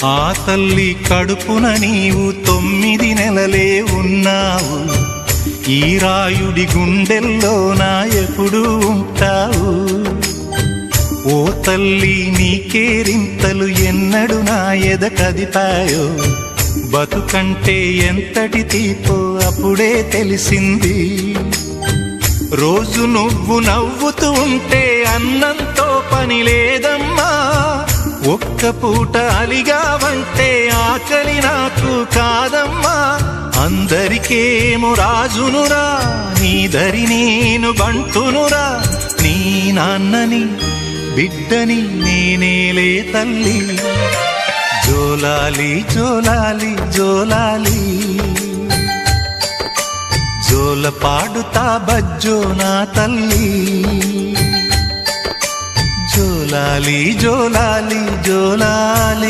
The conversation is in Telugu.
ఆ తల్లి కడుపున నీవు 9 నెలలే ఉన్నావు. ఈ రాయుడి గుండెల్లో నా ఎప్పుడు ఉంటావు. ఓ తల్లి నీకేరింతలు ఎన్నడు నా ఎద కదిపాయో. బతుకంటే ఎంతటి తీపో అప్పుడే తెలిసింది. రోజు నువ్వు నవ్వుతూ ఉంటే అన్నంతో పని లేదమ్మా. ఒక్క పూట అలిగావంటే ఆకలి నాకు కాదమ్మా. అందరికేమో రాజునురా, నీ దరి నేను బంటునురా. నీ నాన్నని బిడ్డని నేనేలే తల్లి. జోలాలి జోలాలి జోలాలి, జోల పాడుతా బజ్జో నా తల్లి. జోలాలి జోలాలి జోలాలి.